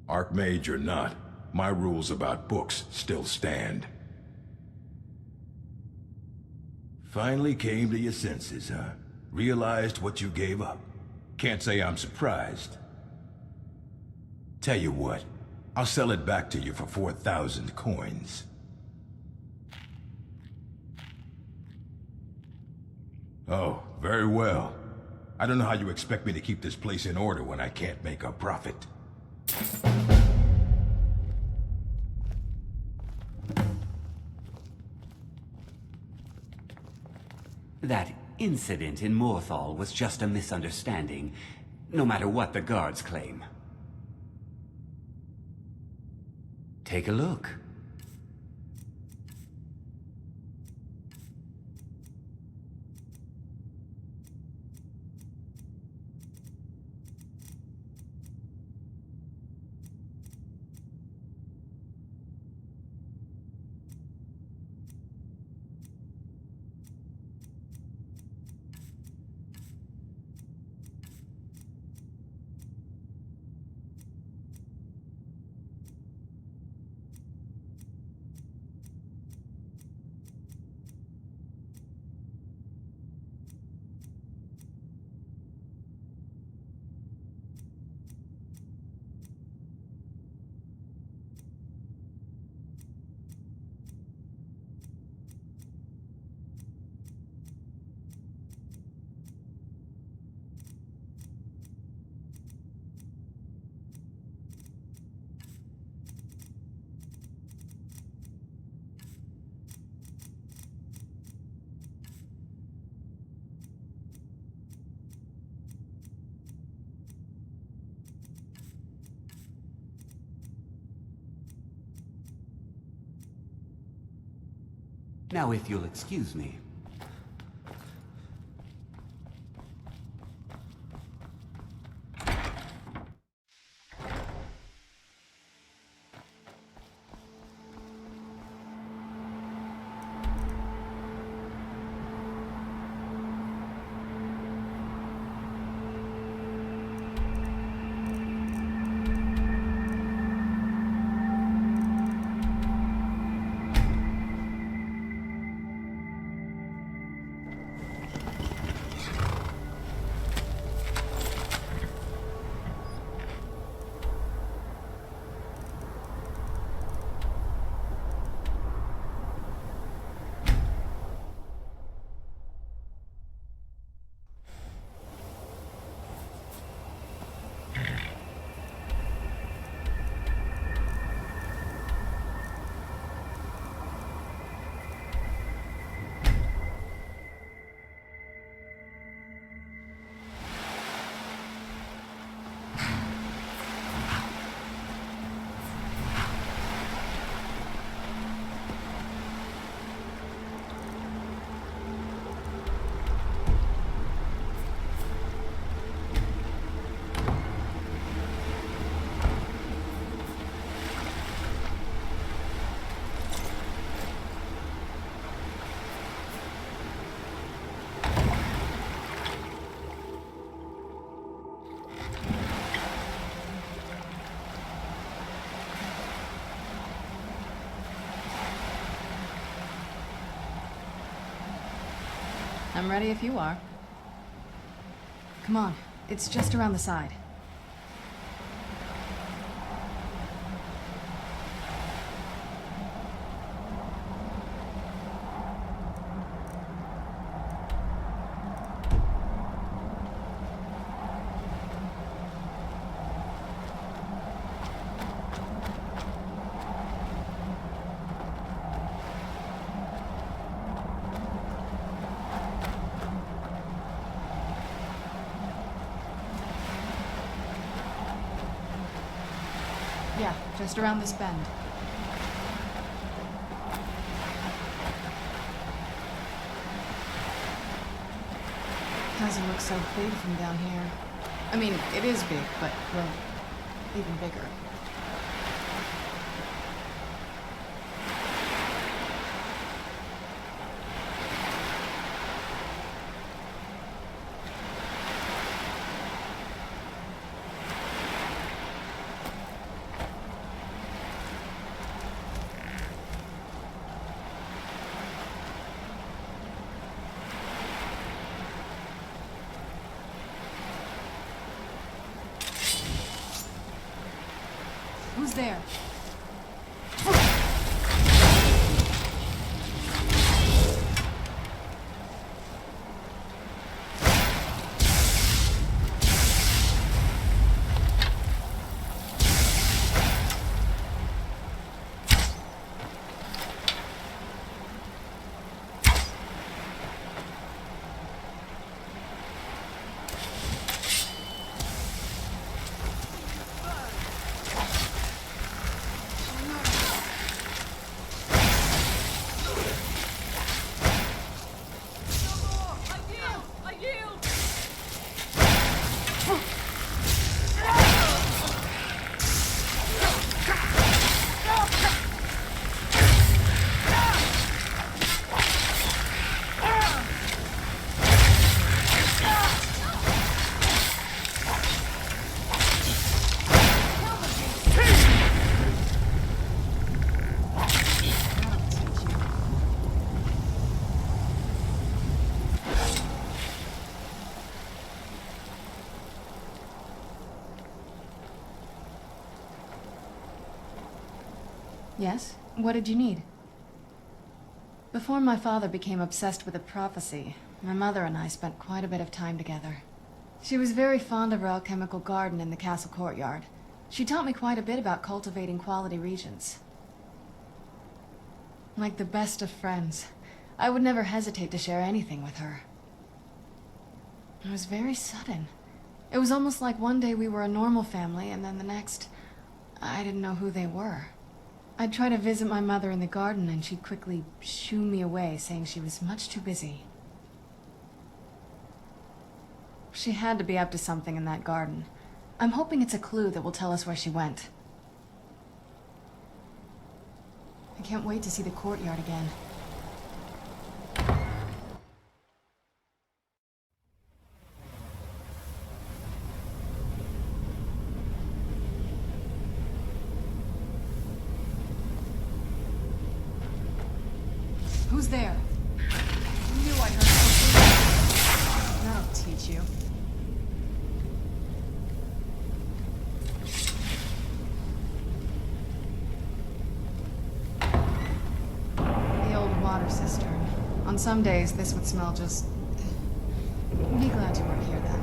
Archmage or not, my rules about books still stand. Finally came to your senses, huh? Realized what you gave up. Can't say I'm surprised. Tell you what, I'll sell it back to you for 4,000 coins. Oh, very well. I don't know how you expect me to keep this place in order when I can't make a profit. That incident in Morthal was just a misunderstanding, no matter what the guards claim. Take a look. Now, if you'll excuse me. I'm ready if you are. Come on, it's just around the side. Yeah, just around this bend. Doesn't look so big from down here. I mean, it is big, but, well, even bigger. Who's there? Yes? What did you need? Before my father became obsessed with a prophecy, my mother and I spent quite a bit of time together. She was very fond of our alchemical garden in the castle courtyard. She taught me quite a bit about cultivating quality regions. Like the best of friends, I would never hesitate to share anything with her. It was very sudden. It was almost like one day we were a normal family, and then the next, I didn't know who they were. I'd try to visit my mother in the garden, and she'd quickly shoo me away, saying she was much too busy. She had to be up to something in that garden. I'm hoping it's a clue that will tell us where she went. I can't wait to see the courtyard again. Who's there? I knew I heard something. That'll teach you. The old water cistern. On some days, this would smell just... Be glad you weren't here then.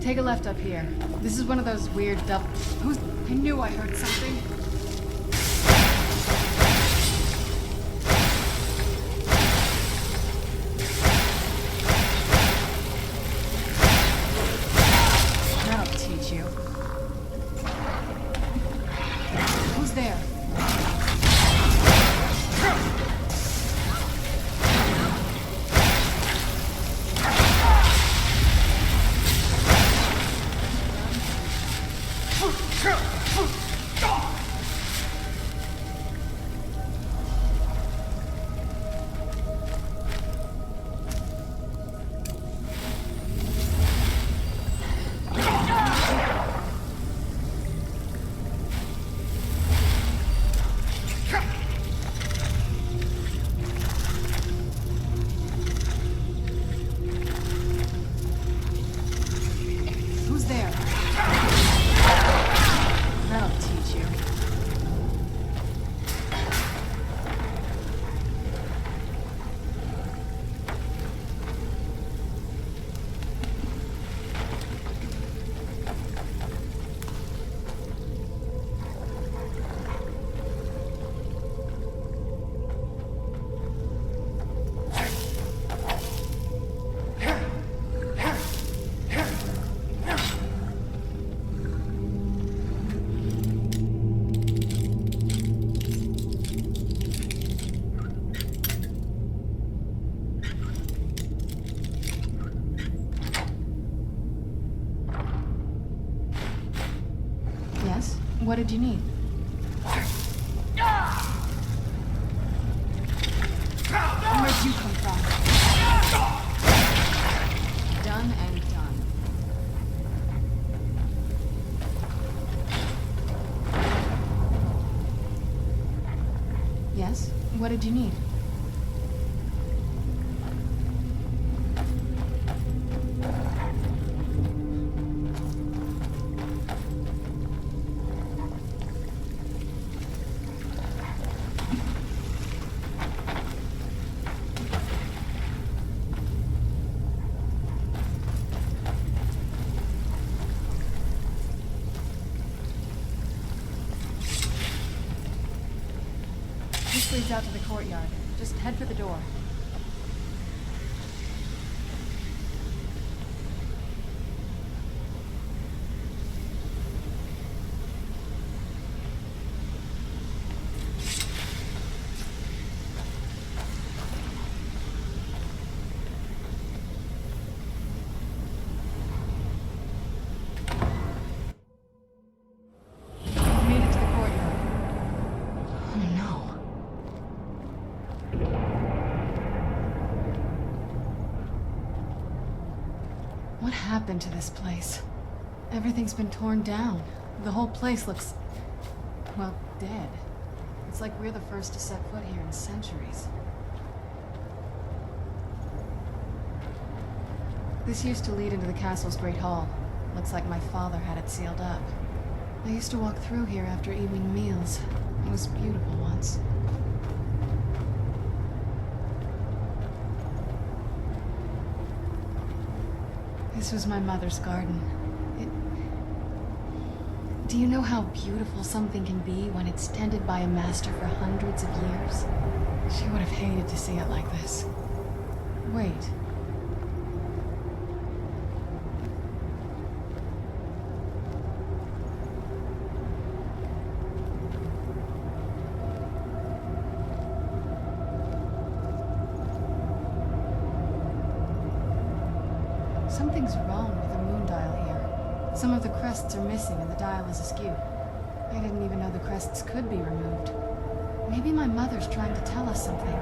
Take a left up here. This is one of those weird Who's... I knew I heard something. That'll teach you. Who's there? What did you need? Where'd you come from? Done and done. Yes? What did you need? This leads out to the courtyard. Just head for the door. Made it to the courtyard. Oh no. What happened to this place? Everything's been torn down. The whole place looks, well, dead. It's like we're the first to set foot here in centuries. This used to lead into the castle's great hall. Looks like my father had it sealed up. I used to walk through here after evening meals. It was beautiful once. This was my mother's garden. Do you know how beautiful something can be when it's tended by a master for hundreds of years? She would have hated to see it like this. Wait. Something's wrong with the moon dial here. Some of the crests are missing and the dial is askew. I didn't even know the crests could be removed. Maybe my mother's trying to tell us something.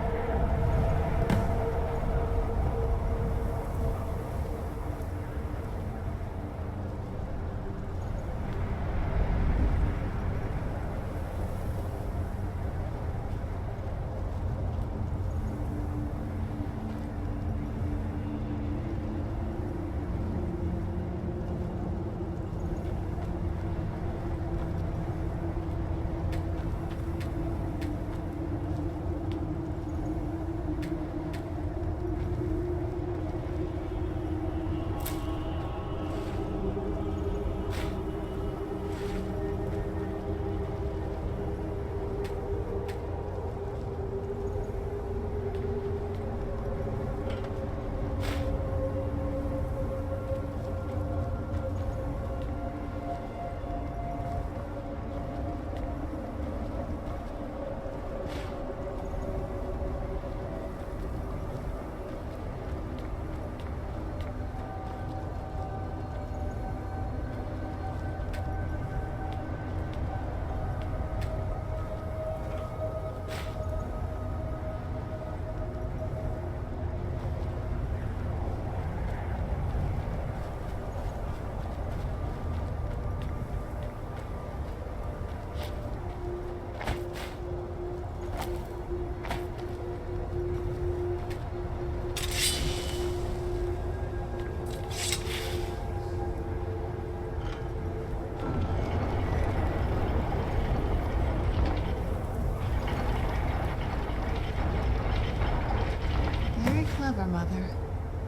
Clever, Mother.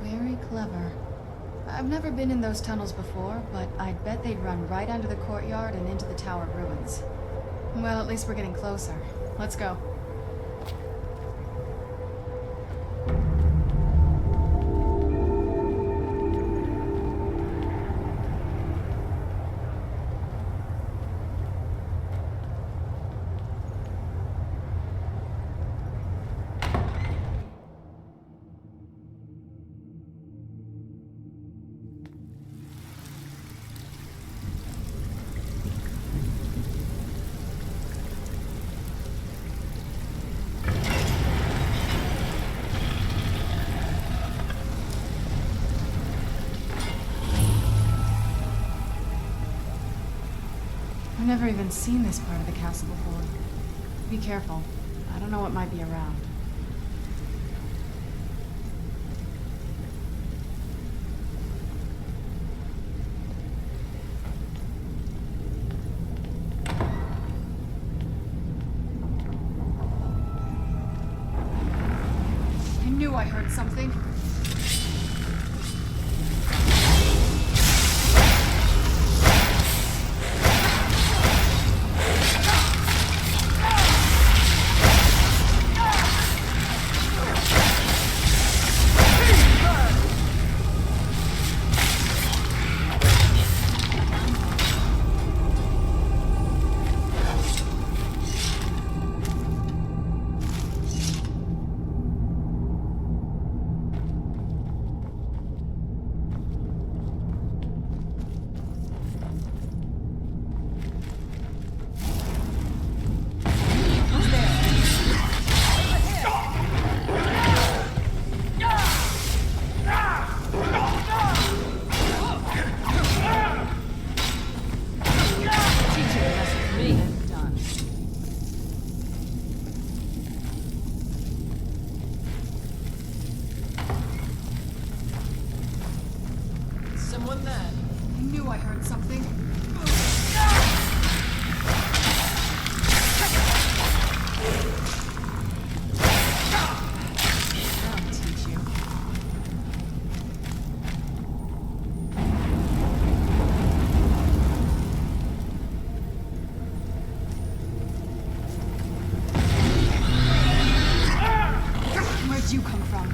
Very clever. I've never been in those tunnels before, but I'd bet they'd run right under the courtyard and into the tower ruins. Well, at least we're getting closer. Let's go. never even seen this part of the castle before. Be careful. I don't know what might be around. I knew I heard something. Someone there. I knew I heard something. I'll teach you. Where'd you come from?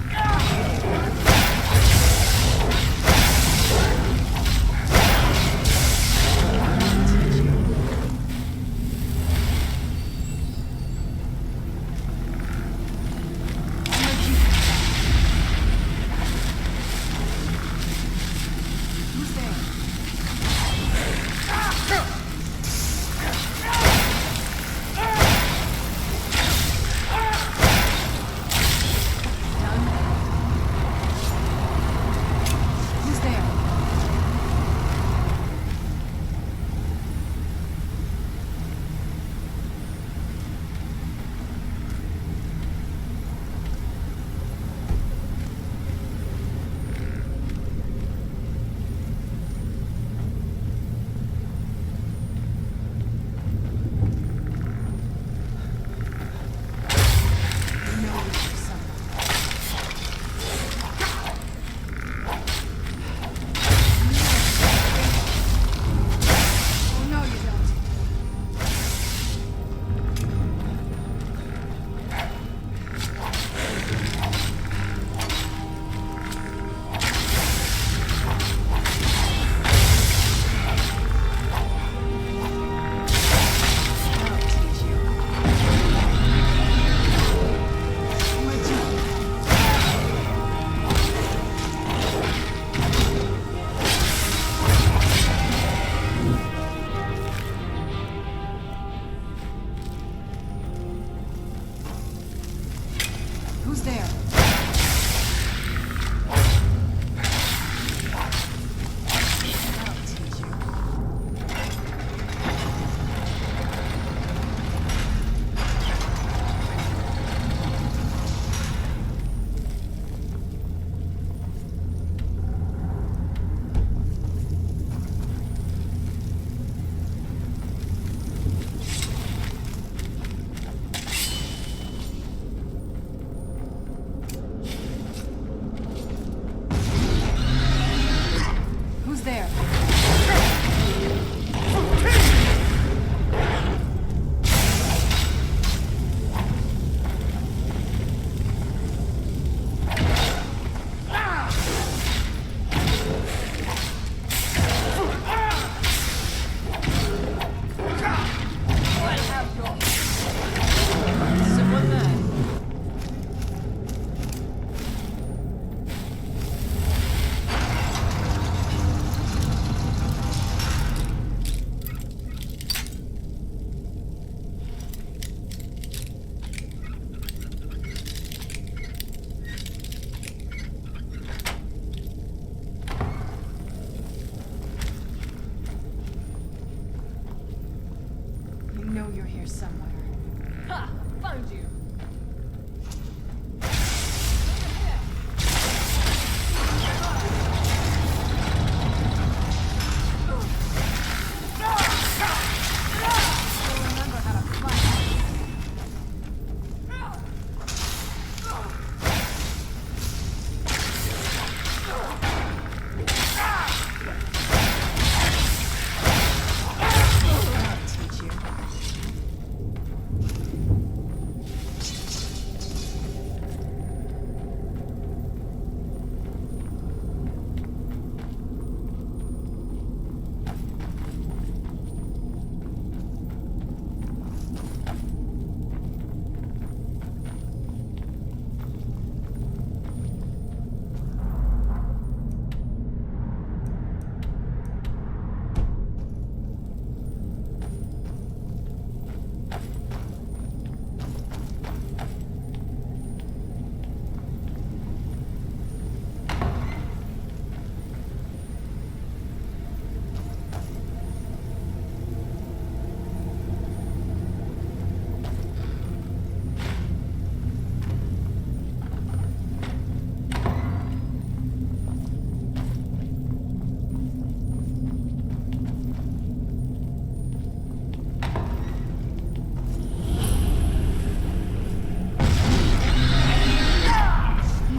Who's there? I'll teach you.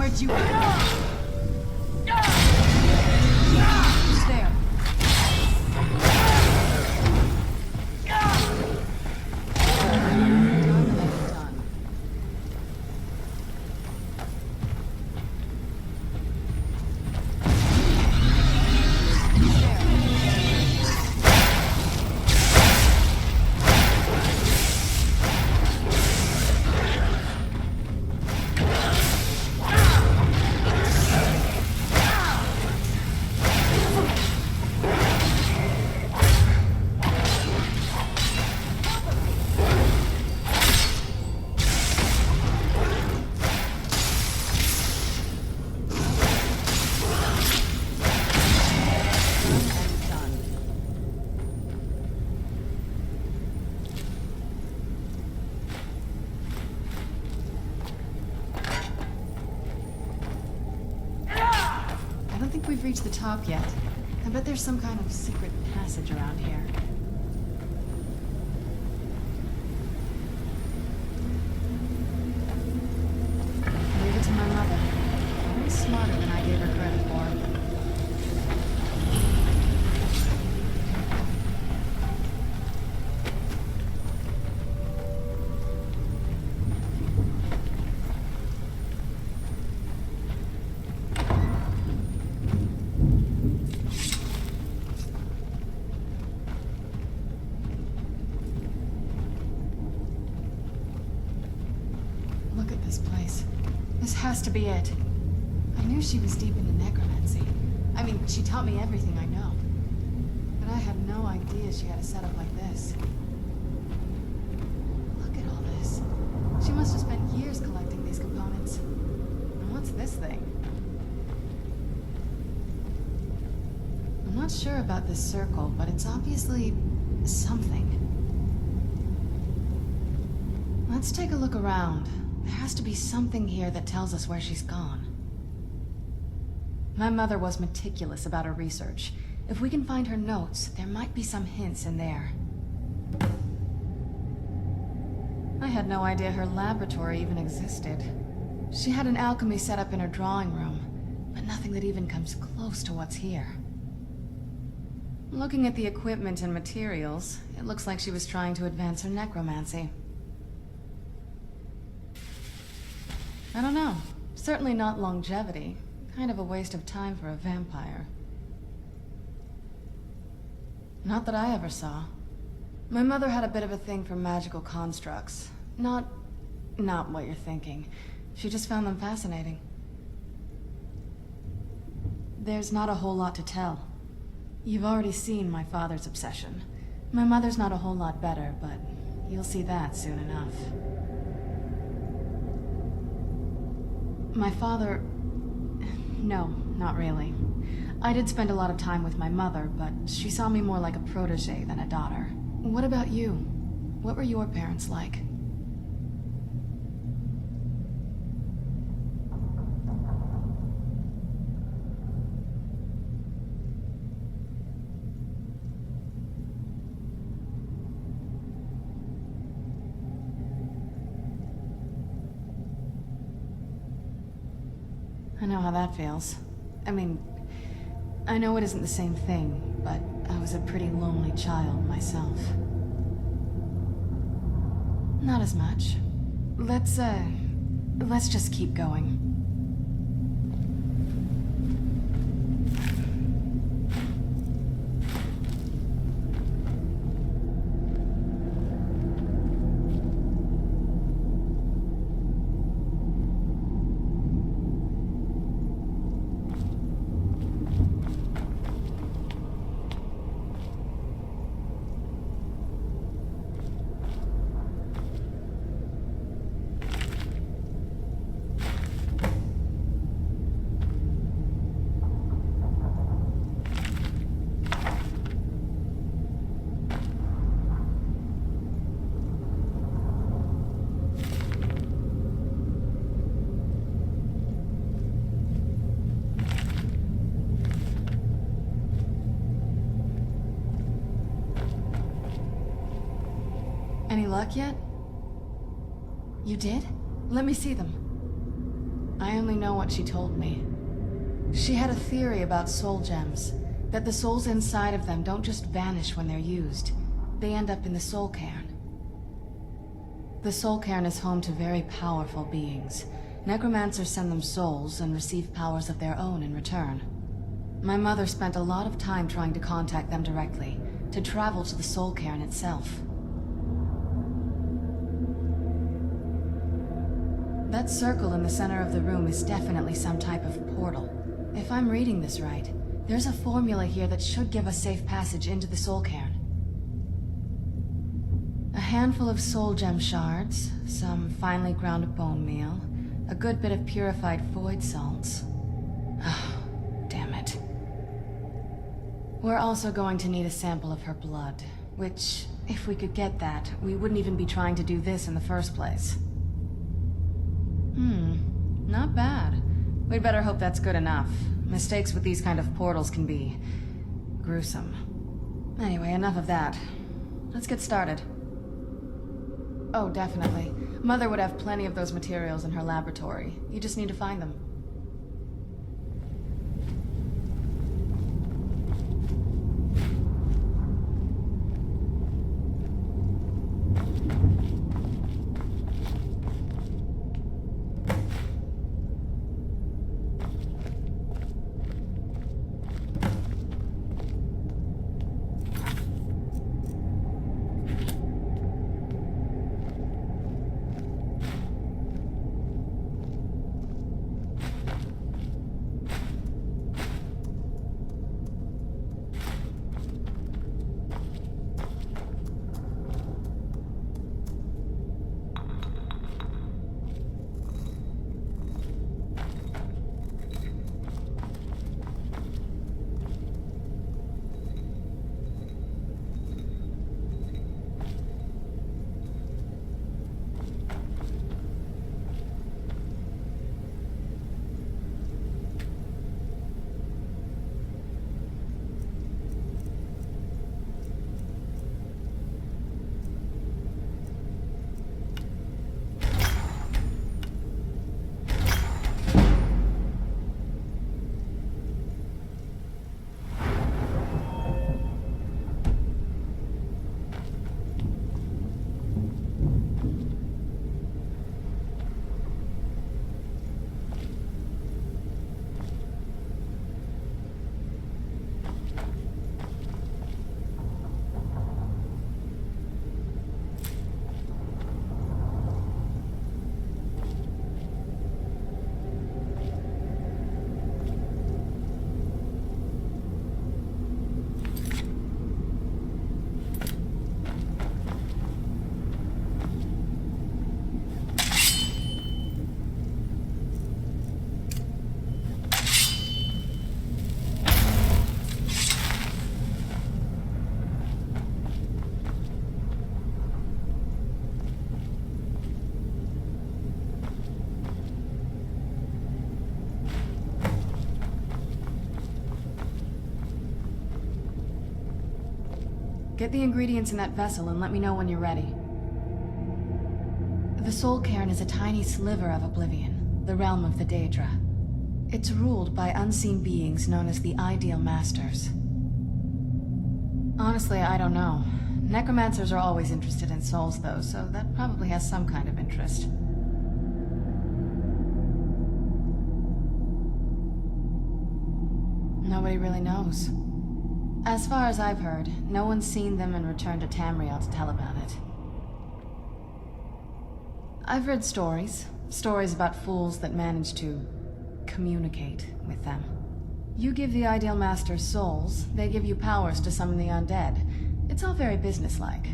Where'd you... Who's there? Done. I don't think we've reached the top yet. I bet there's some kind of secret passage around here. Leave it to my mother. Way smarter than I gave her credit for. Look at this place. This has to be it. I knew she was deep into necromancy. I mean, she taught me everything I know. But I had no idea she had a setup like this. Look at all this. She must have spent years collecting these components. And what's this thing? I'm not sure about this circle, but it's obviously something. Let's take a look around. There has to be something here that tells us where she's gone. My mother was meticulous about her research. If we can find her notes, there might be some hints in there. I had no idea her laboratory even existed. She had an alchemy set up in her drawing room, but nothing that even comes close to what's here. Looking at the equipment and materials, it looks like she was trying to advance her necromancy. I don't know. Certainly not longevity. Kind of a waste of time for a vampire. Not that I ever saw. My mother had a bit of a thing for magical constructs. Not what you're thinking. She just found them fascinating. There's not a whole lot to tell. You've already seen my father's obsession. My mother's not a whole lot better, but you'll see that soon enough. My father... No, not really. I did spend a lot of time with my mother, but she saw me more like a protege than a daughter. What about you? What were your parents like? I know how that feels. I mean, I know it isn't the same thing, but I was a pretty lonely child myself. Not as much. Let's just keep going. Any luck yet? You did? Let me see them. I only know what she told me. She had a theory about soul gems, that the souls inside of them don't just vanish when they're used. They end up in the Soul Cairn. The Soul Cairn is home to very powerful beings. Necromancers send them souls and receive powers of their own in return. My mother spent a lot of time trying to contact them directly, to travel to the Soul Cairn itself. That circle in the center of the room is definitely some type of portal. If I'm reading this right, there's a formula here that should give us safe passage into the Soul Cairn. A handful of soul gem shards, some finely ground bone meal, a good bit of purified void salts. Oh, damn it. We're also going to need a sample of her blood, which, if we could get that, we wouldn't even be trying to do this in the first place. Not bad. We'd better hope that's good enough. Mistakes with these kind of portals can be gruesome. Anyway, enough of that. Let's get started. Oh, definitely. Mother would have plenty of those materials in her laboratory. You just need to find them. Get the ingredients in that vessel and let me know when you're ready. The Soul Cairn is a tiny sliver of Oblivion, the realm of the Daedra. It's ruled by unseen beings known as the Ideal Masters. Honestly, I don't know. Necromancers are always interested in souls, though, so that probably has some kind of interest. Nobody really knows. As far as I've heard, no one's seen them and returned to Tamriel to tell about it. I've read stories about fools that manage to communicate with them. You give the Ideal Masters souls, they give you powers to summon the undead. It's all very businesslike.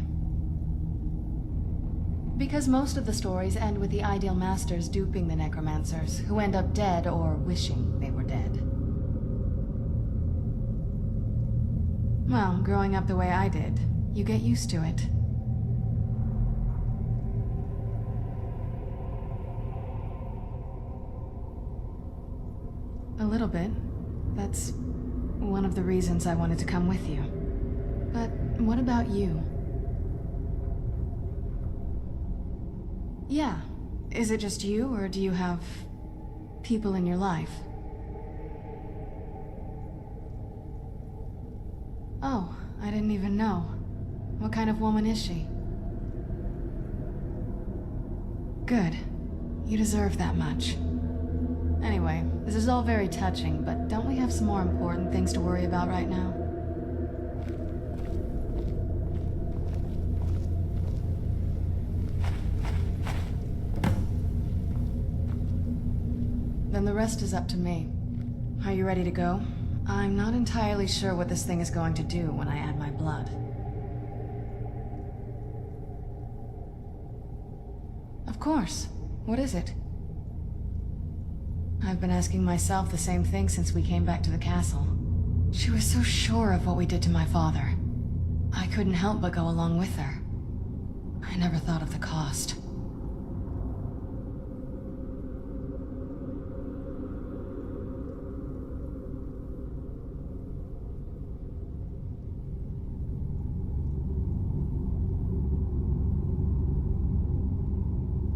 Because most of the stories end with the Ideal Masters duping the Necromancers, who end up dead or wishing they were dead. Well, growing up the way I did, you get used to it. A little bit. That's one of the reasons I wanted to come with you. But what about you? Yeah. Is it just you, or do you have people in your life. Oh, I didn't even know. What kind of woman is she? Good. You deserve that much. Anyway, this is all very touching, but don't we have some more important things to worry about right now? Then the rest is up to me. Are you ready to go? I'm not entirely sure what this thing is going to do when I add my blood. Of course. What is it? I've been asking myself the same thing since we came back to the castle. She was so sure of what we did to my father. I couldn't help but go along with her. I never thought of the cost.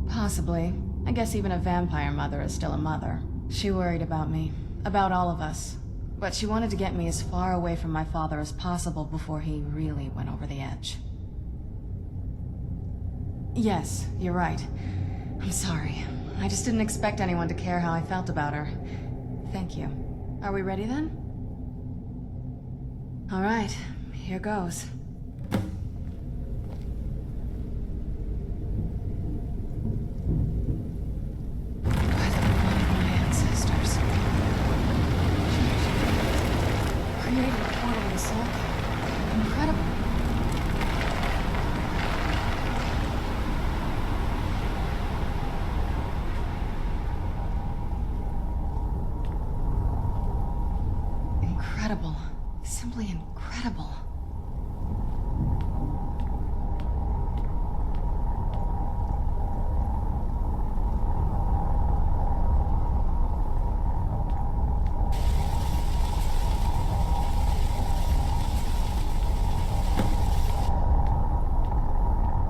Possibly. I guess even a vampire mother is still a mother. She worried about me. About all of us. But she wanted to get me as far away from my father as possible before he really went over the edge. Yes, you're right. I'm sorry. I just didn't expect anyone to care how I felt about her. Thank you. Are we ready then? All right, here goes. Incredible. Simply incredible.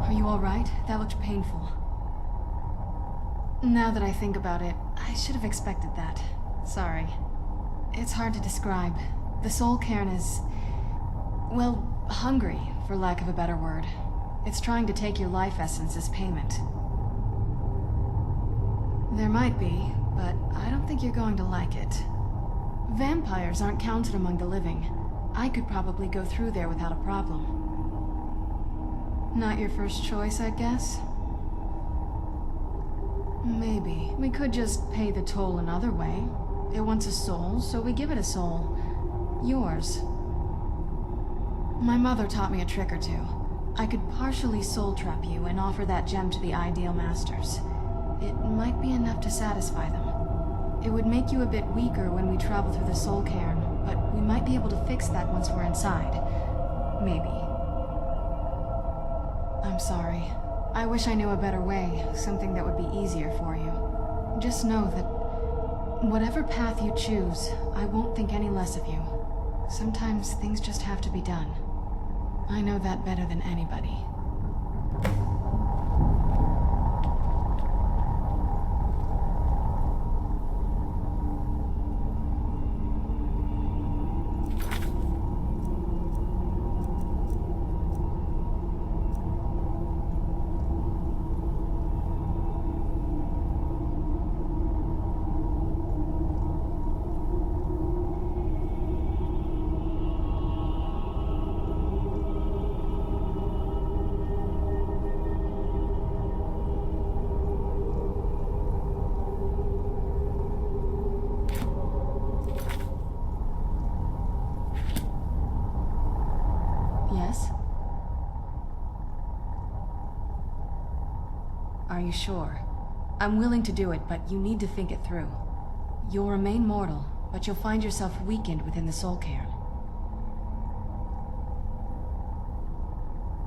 Are you all right? That looked painful. Now that I think about it, I should have expected that. Sorry. It's hard to describe. The Soul Cairn is, well, hungry, for lack of a better word. It's trying to take your life essence as payment. There might be, but I don't think you're going to like it. Vampires aren't counted among the living. I could probably go through there without a problem. Not your first choice, I guess? Maybe. We could just pay the toll another way. It wants a soul, so we give it a soul. Yours. My mother taught me a trick or two. I could partially soul trap you and offer that gem to the ideal masters. It might be enough to satisfy them. It would make you a bit weaker when we travel through the Soul Cairn, but we might be able to fix that once we're inside. Maybe. I'm sorry. I wish I knew a better way, something that would be easier for you. Just know that whatever path you choose, I won't think any less of you. Sometimes things just have to be done. I know that better than anybody. Are you sure? I'm willing to do it, but you need to think it through. You'll remain mortal, but you'll find yourself weakened within the Soul Cairn.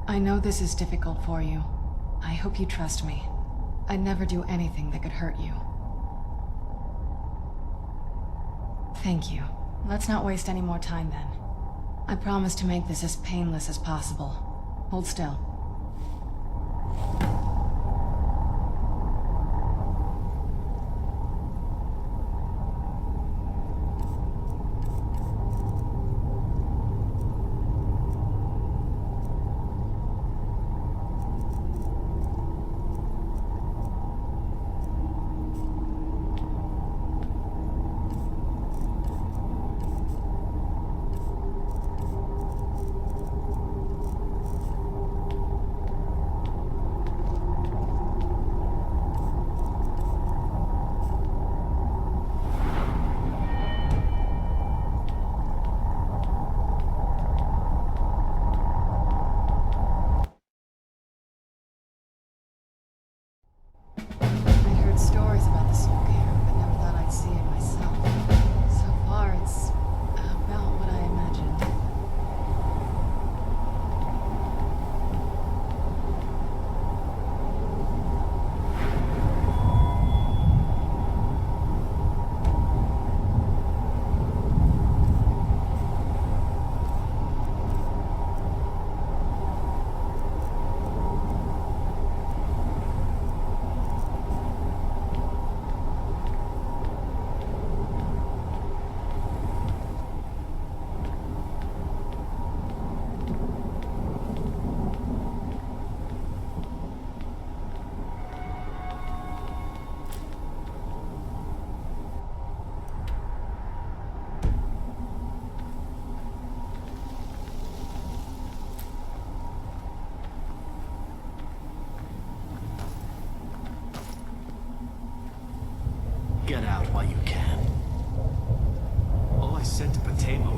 I know this is difficult for you. I hope you trust me. I'd never do anything that could hurt you. Thank you. Let's not waste any more time then. I promise to make this as painless as possible. Hold still.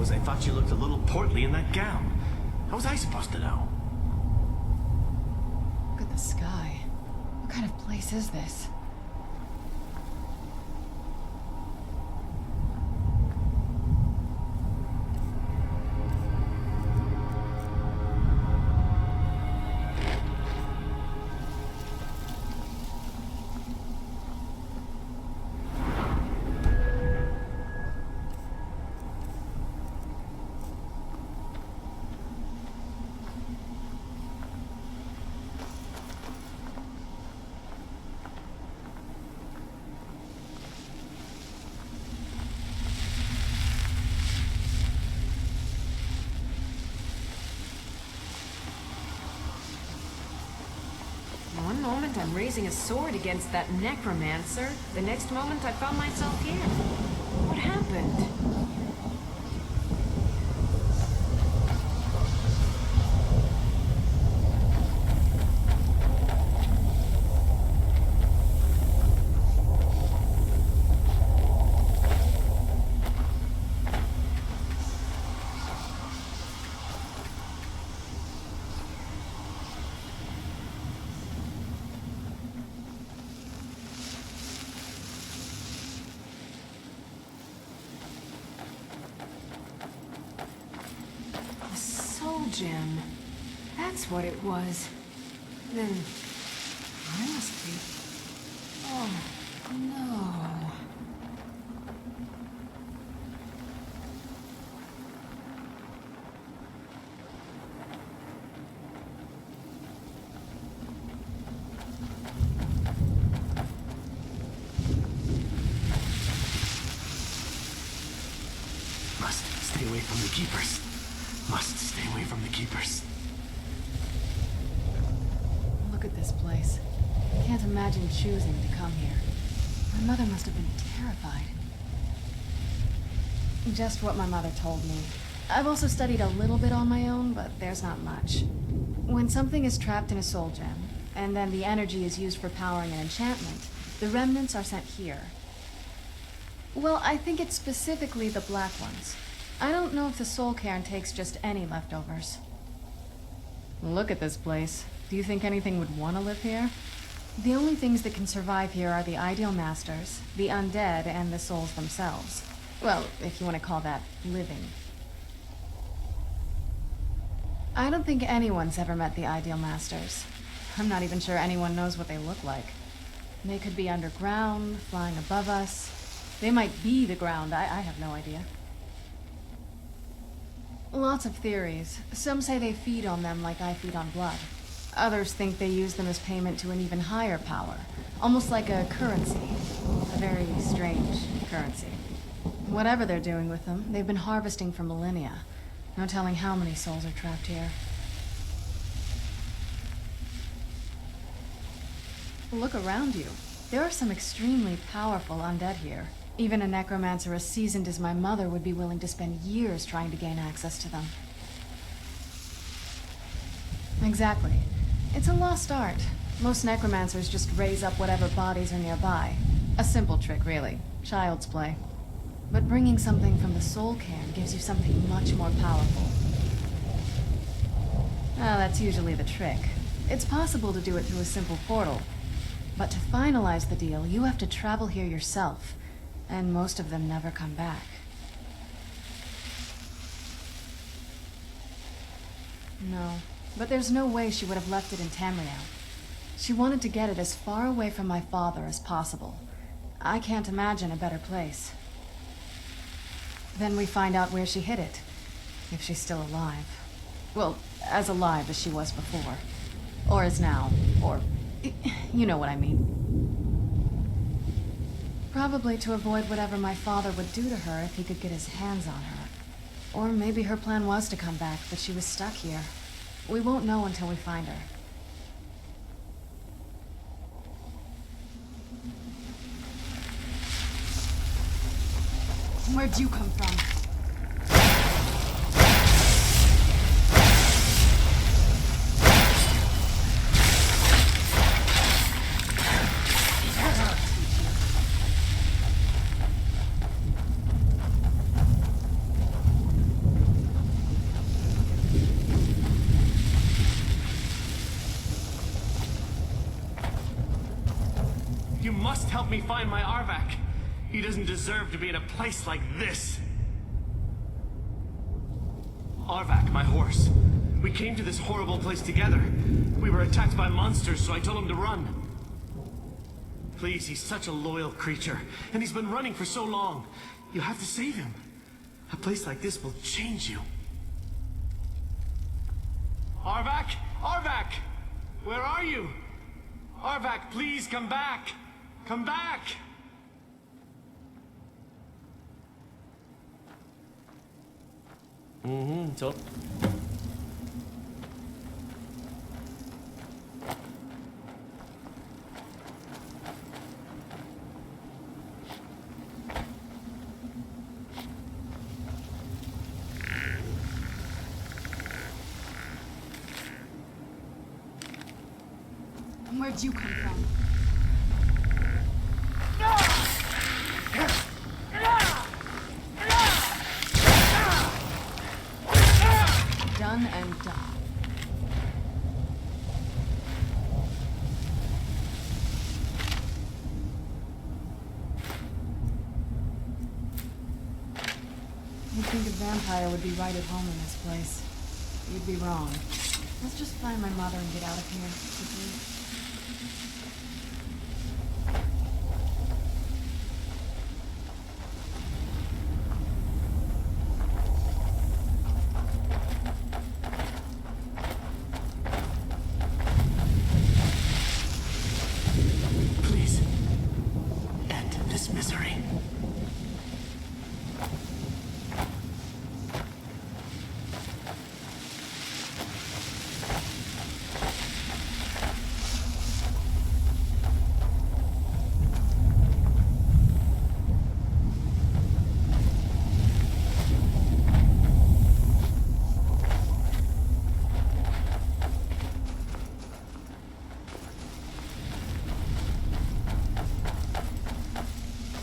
was I thought you looked a little portly in that gown. How was I supposed to know? Look at the sky. What kind of place is this? One moment I'm raising a sword against that necromancer. The next moment I found myself here. What happened? Gem. That's what it was. Then I must be. Oh no. Must stay away from the keepers. Must stay away from the keepers. Look at this place. Can't imagine choosing to come here. My mother must have been terrified. Just what my mother told me. I've also studied a little bit on my own, but there's not much. When something is trapped in a soul gem, and then the energy is used for powering an enchantment, the remnants are sent here. Well, I think it's specifically the black ones. I don't know if the Soul Cairn takes just any leftovers. Look at this place. Do you think anything would want to live here? The only things that can survive here are the ideal masters, the undead, and the souls themselves. Well, if you want to call that living. I don't think anyone's ever met the ideal masters. I'm not even sure anyone knows what they look like. They could be underground, flying above us. They might be the ground, I have no idea. Lots of theories. Some say they feed on them like I feed on blood. Others think they use them as payment to an even higher power. Almost like a currency. A very strange currency. Whatever they're doing with them, they've been harvesting for millennia. No telling how many souls are trapped here. Look around you. There are some extremely powerful undead here. Even a necromancer as seasoned as my mother would be willing to spend years trying to gain access to them. Exactly. It's a lost art. Most necromancers just raise up whatever bodies are nearby. A simple trick, really. Child's play. But bringing something from the Soul Cairn gives you something much more powerful. Ah, that's usually the trick. It's possible to do it through a simple portal. But to finalize the deal, you have to travel here yourself. And most of them never come back. No, but there's no way she would have left it in Tamriel. She wanted to get it as far away from my father as possible. I can't imagine a better place. Then we find out where she hid it, if she's still alive. Well, as alive as she was before. Or is now, or... you know what I mean. Probably to avoid whatever my father would do to her if he could get his hands on her. Or maybe her plan was to come back, but she was stuck here. We won't know until we find her. Where'd you come from? help me find my Arvak. He doesn't deserve to be in a place like this. Arvak, my horse. We came to this horrible place together. We were attacked by monsters, so I told him to run. Please, he's such a loyal creature, and he's been running for so long. You have to save him. A place like this will change you. Arvak! Arvak! Where are you? Arvak, please come back! Come back! So. Where'd you come from? Done and done. You'd think a vampire would be right at home in this place. You'd be wrong. Let's just find my mother and get out of here, quickly. Please, end this misery.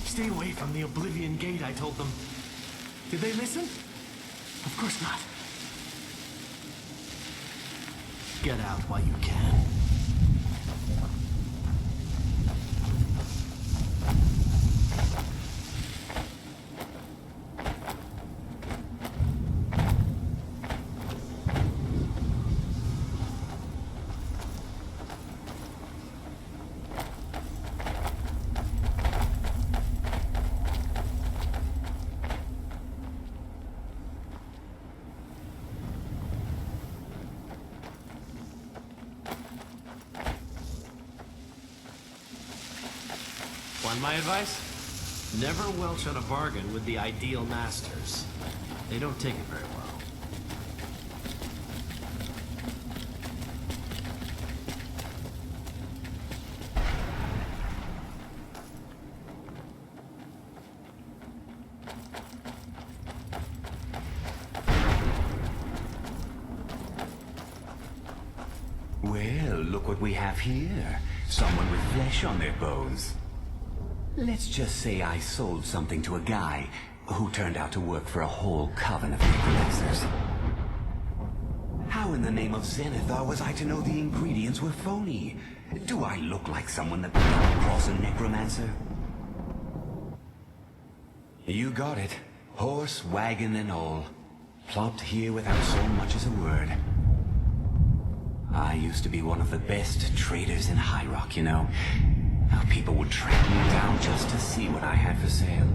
Stay away from the Oblivion Gate, I told them. Did they listen? Of course not. Get out while you can. Want my advice? Never welch on a bargain with the ideal masters. They don't take it very well. Well, look what we have here. Someone with flesh on their bones. Let's just say I sold something to a guy who turned out to work for a whole coven of necromancers. How in the name of Zenithar was I to know the ingredients were phony? Do I look like someone that would come across a necromancer? You got it. Horse, wagon, and all. Plopped here without so much as a word. I used to be one of the best traders in High Rock, you know. How people would track me down just to see what I had for sale.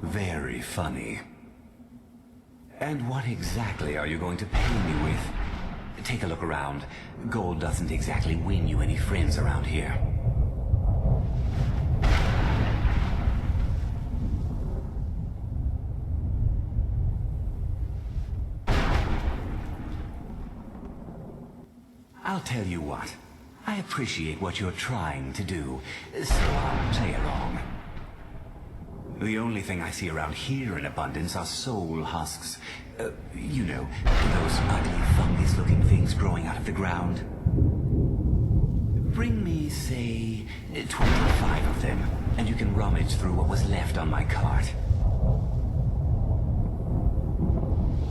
Very funny. And what exactly are you going to pay me with? Take a look around. Gold doesn't exactly win you any friends around here. I'll tell you what. I appreciate what you're trying to do, so I'll play along. The only thing I see around here in abundance are soul husks. You know, those ugly fungus-looking things growing out of the ground. Bring me, say, 25 of them, and you can rummage through what was left on my cart.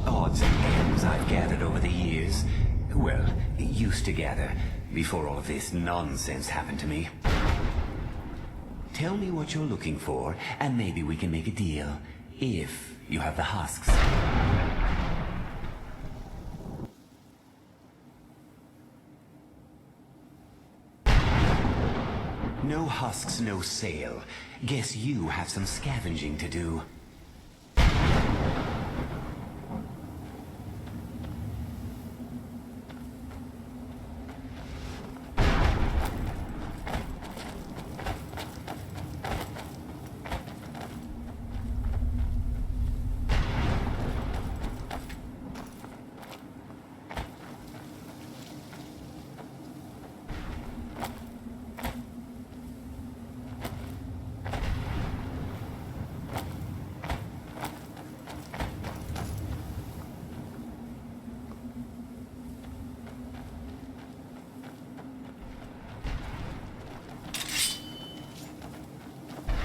Odds and ends I've gathered over the years. Well, used to gather, before all of this nonsense happened to me. Tell me what you're looking for, and maybe we can make a deal, if you have the husks. No husks, no sale. Guess you have some scavenging to do.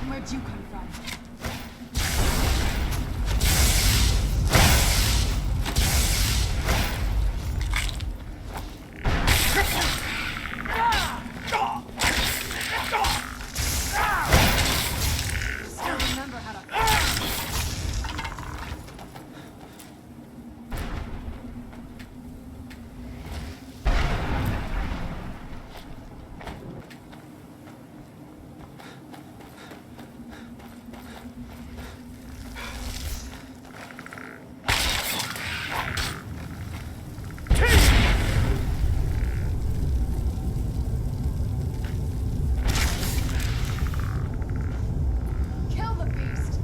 Where'd you come from? Still remember how to... Kill the beast!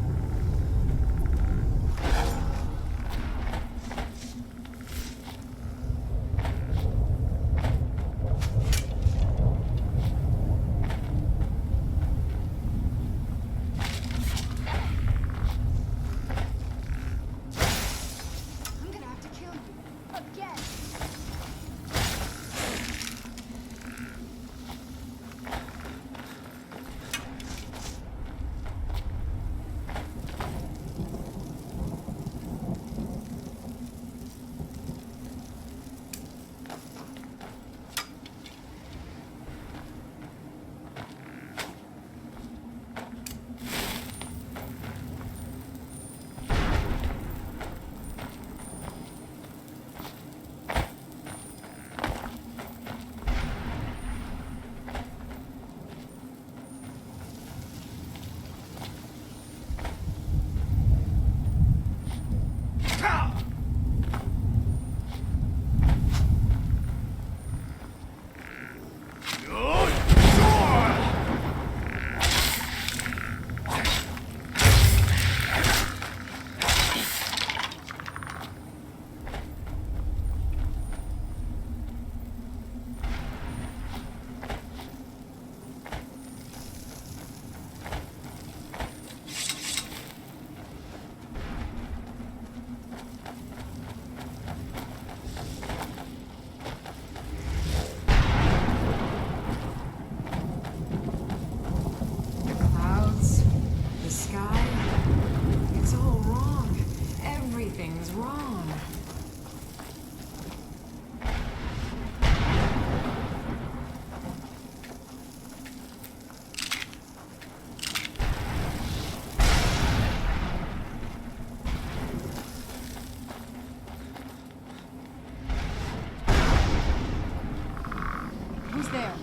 I'm gonna have to kill you. Again! Clouds, the sky, it's all wrong. Everything's wrong. Who's there?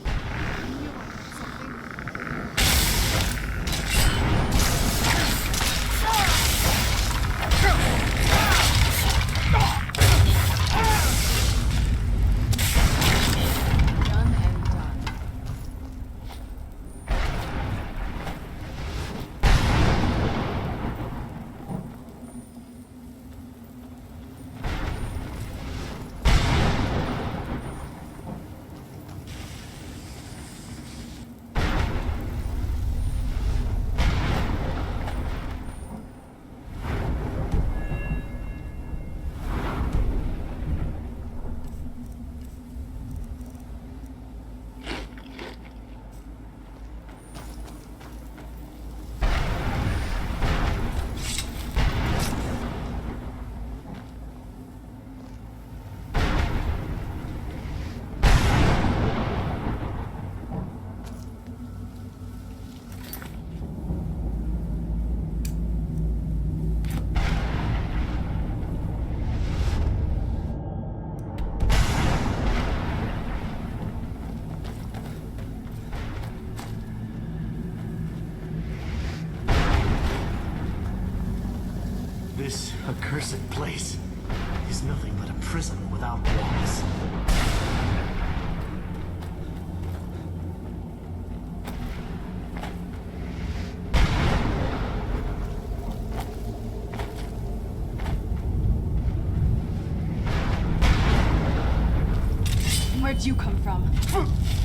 Done and done. Accursed place is nothing but a prison without walls. Where'd you come from?